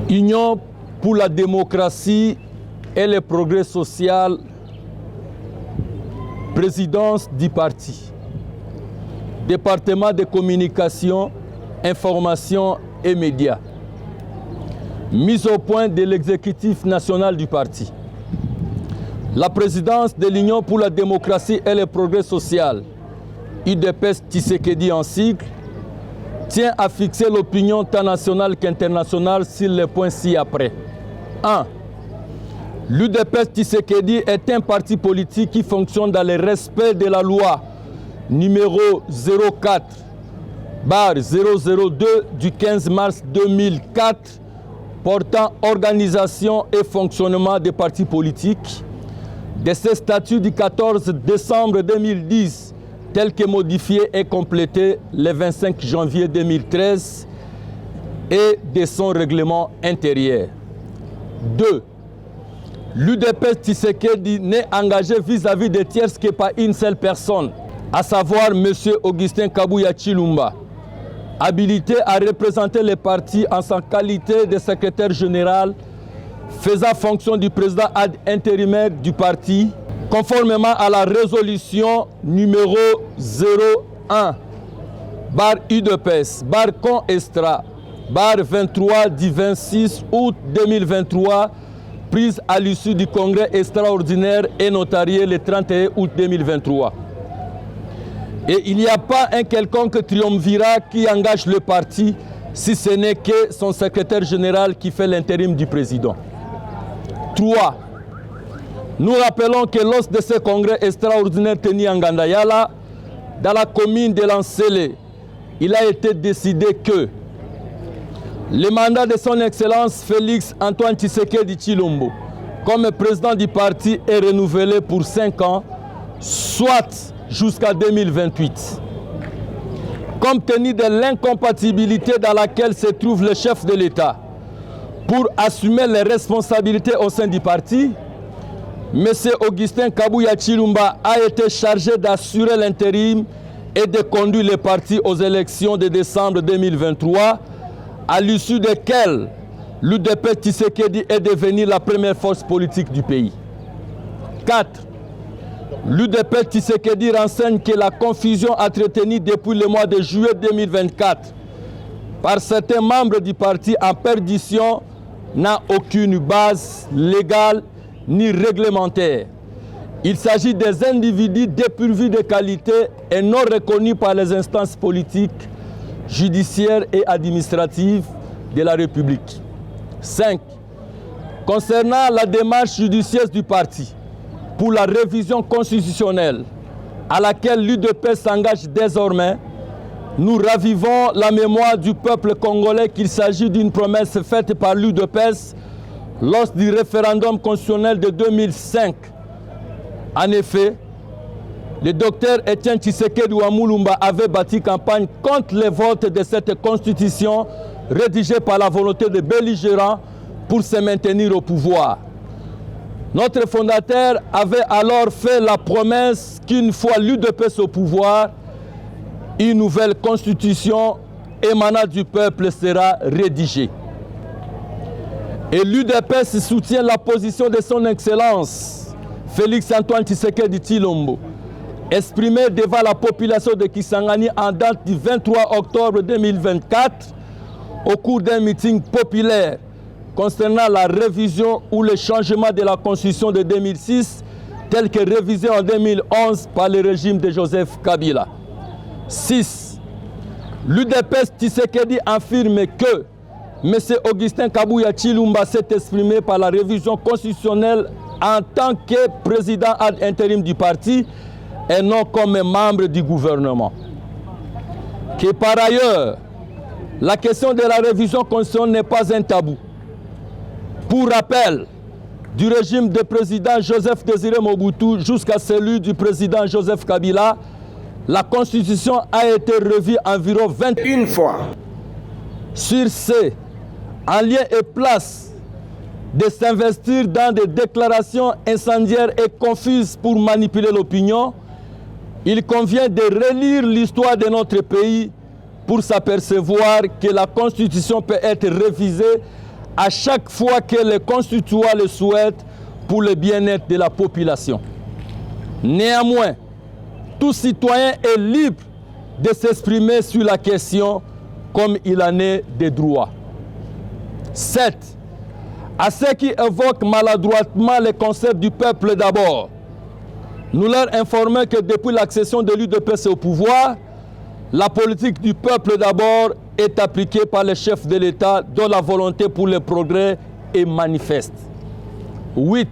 Union pour la démocratie et le progrès social, présidence du parti, département de communication, information et médias, mise au point de l'exécutif national du parti. La présidence de l'Union pour la démocratie et le progrès social, UDPS Tshisekedi en sigle, tient à fixer l'opinion tant nationale qu'internationale sur les points ci-après. 1. L'UDPS Tshisekedi est un parti politique qui fonctionne dans le respect de la loi numéro 04/002 du 15 mars 2004 portant organisation et fonctionnement des partis politiques, de ses statuts du 14 décembre 2010 tel que modifié et complété le 25 janvier 2013 et de son règlement intérieur. 2. L'UDPS Tshisekedi n'est engagé vis-à-vis des tiers que par une seule personne, à savoir M. Augustin Kabuya Tshilombo, habilité à représenter le parti en sa qualité de secrétaire général, faisant fonction du président ad intérimaire du parti, conformément à la résolution numéro 01/UDPS/CON-ESTRA/23 du 26 août 2023, prise à l'issue du congrès extraordinaire et notarié le 31 août 2023. Et il n'y a pas un quelconque triumvirat qui engage le parti, si ce n'est que son secrétaire général qui fait l'intérim du président. 3. Nous rappelons que lors de ce congrès extraordinaire tenu en Gandayala, dans la commune de Lansele, il a été décidé que le mandat de son Excellence Félix Antoine Tshisekedi Tshilombo comme président du parti est renouvelé pour 5 ans, soit jusqu'à 2028. Compte tenu de l'incompatibilité dans laquelle se trouve le chef de l'État pour assumer les responsabilités au sein du parti, M. Augustin Kabuya Tshilombo a été chargé d'assurer l'intérim et de conduire le parti aux élections de décembre 2023, à l'issue desquelles l'UDPS Tshisekedi est devenue la première force politique du pays. 4. L'UDPS Tshisekedi renseigne que la confusion entretenue depuis le mois de juillet 2024 par certains membres du parti en perdition n'a aucune base légale ni réglementaire. Il s'agit des individus dépourvus de qualité et non reconnus par les instances politiques, judiciaires et administratives de la République. 5. Concernant la démarche judiciaire du parti pour la révision constitutionnelle à laquelle l'UDPS s'engage désormais, nous ravivons la mémoire du peuple congolais qu'il s'agit d'une promesse faite par l'UDPS lors du référendum constitutionnel de 2005. En effet, le docteur Etienne Tshisekedi Wamulumba avait bâti campagne contre le vote de cette constitution rédigée par la volonté de belligérants pour se maintenir au pouvoir. Notre fondateur avait alors fait la promesse qu'une fois l'UDPS au pouvoir, une nouvelle constitution émanant du peuple sera rédigée. Et l'UDPS soutient la position de son Excellence Félix Antoine Tshisekedi Tshilombo, exprimée devant la population de Kisangani en date du 23 octobre 2024 au cours d'un meeting populaire concernant la révision ou le changement de la Constitution de 2006 telle que révisée en 2011 par le régime de Joseph Kabila. 6. L'UDPS Tshisekedi affirme que M. Augustin Kabuya Tshilombo s'est exprimé par la révision constitutionnelle en tant que président ad intérim du parti et non comme membre du gouvernement. Que par ailleurs, la question de la révision constitutionnelle n'est pas un tabou. Pour rappel, du régime de président Joseph Désiré Mobutu jusqu'à celui du président Joseph Kabila, la Constitution a été revue environ 21 fois. Sur ce, en lieu et place de s'investir dans des déclarations incendiaires et confuses pour manipuler l'opinion, il convient de relire l'histoire de notre pays pour s'apercevoir que la Constitution peut être révisée à chaque fois que les constituants le souhaitent pour le bien-être de la population. Néanmoins, tout citoyen est libre de s'exprimer sur la question comme il en est des droits. 7. À ceux qui évoquent maladroitement le concept du peuple d'abord, nous leur informons que depuis l'accession de l'UDPS au pouvoir, la politique du peuple d'abord est appliquée par les chefs de l'État dont la volonté pour le progrès est manifeste. 8.